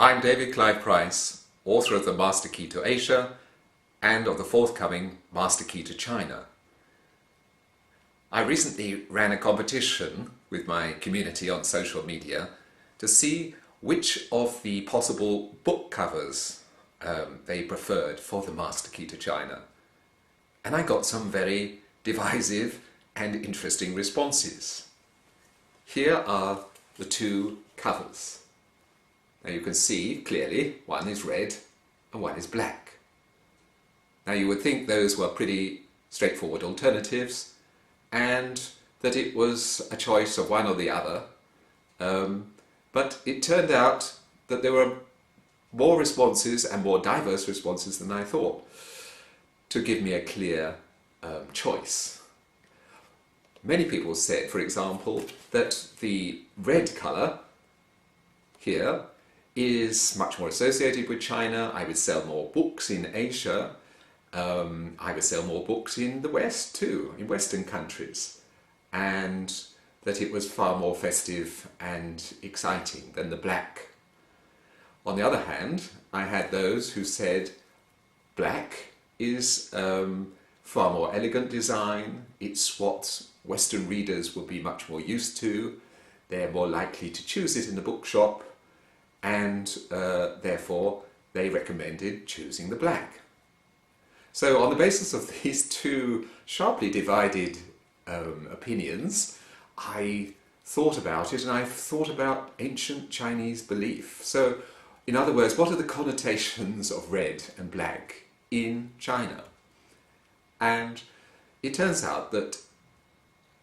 I'm David Clive Price, author of the Master Key to Asia and of the forthcoming Master Key to China. I recently ran a competition with my community on social media to see which of the possible book covers they preferred for the Master Key to China. And I got some very divisive and interesting responses. Here are the two covers. Now you can see clearly one is red and one is black. Now you would think those were pretty straightforward alternatives and that it was a choice of one or the other, but it turned out that there were more responses and more diverse responses than I thought to give me a clear choice. Many people said, for example, that the red colour here is much more associated with China. I would sell more books in Asia. I would sell more books in the West too, in Western countries, and that it was far more festive and exciting than the black. On the other hand, I had those who said black is far more elegant design. It's what Western readers will be much more used to. They're more likely to choose it in the bookshop, and therefore they recommended choosing the black. So on the basis of these two sharply divided opinions, I thought about it, and I thought about ancient Chinese belief. So in other words, what are the connotations of red and black in China? And it turns out that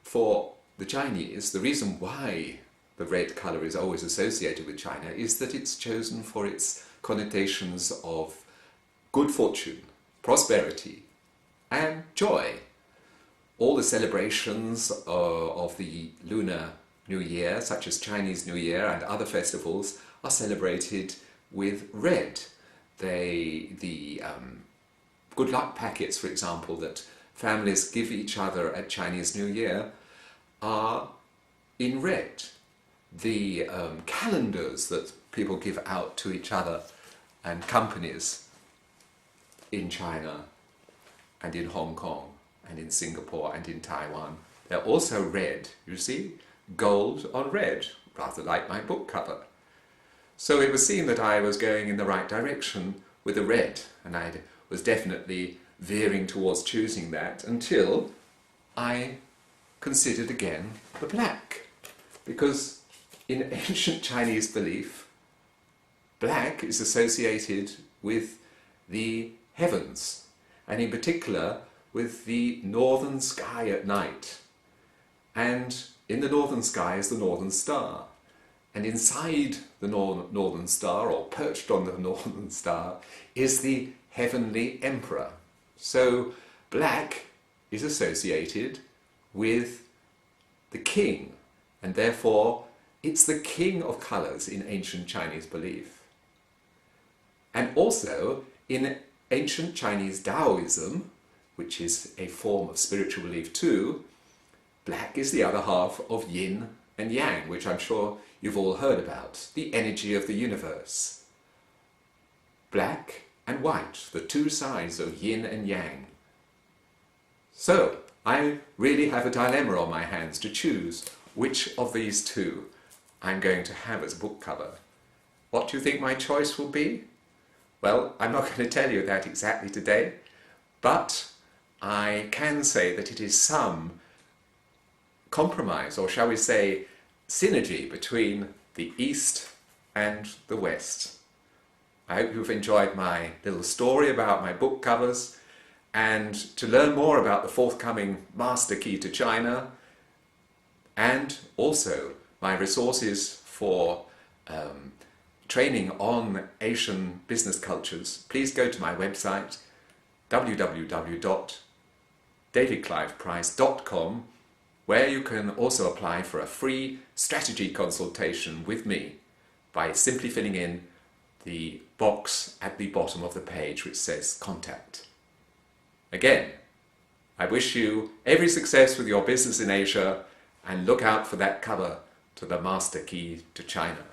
for the Chinese, the reason why the red colour is always associated with China is that it's chosen for its connotations of good fortune, prosperity and joy. All the celebrations of the Lunar New Year, such as Chinese New Year and other festivals, are celebrated with red. The good luck packets, for example, that families give each other at Chinese New Year are in red. The calendars that people give out to each other and companies in China and in Hong Kong and in Singapore and in Taiwan, they're also red. You see, gold on red, rather like my book cover. So it was seen that I was going in the right direction with the red, and I was definitely veering towards choosing that until I considered again the black. Because in ancient Chinese belief, black is associated with the heavens, and in particular with the northern sky at night. And in the northern sky is the northern star. And inside the northern star, or perched on the northern star, is the heavenly emperor. So black is associated with the king, and therefore it's the king of colours in ancient Chinese belief. And also in ancient Chinese Taoism, which is a form of spiritual belief too, black is the other half of yin and yang, which I'm sure you've all heard about, the energy of the universe. Black and white, the two sides of yin and yang. So I really have a dilemma on my hands to choose which of these two I'm going to have as a book cover. What do you think my choice will be? Well, I'm not going to tell you that exactly today, but I can say that it is some compromise, or shall we say synergy, between the East and the West. I hope you've enjoyed my little story about my book covers, and to learn more about the forthcoming Master Key to China, and also my resources for training on Asian business cultures, please go to my website www.davidcliveprice.com, where you can also apply for a free strategy consultation with me by simply filling in the box at the bottom of the page which says contact. Again, I wish you every success with your business in Asia, and look out for that cover to the Master Key to China.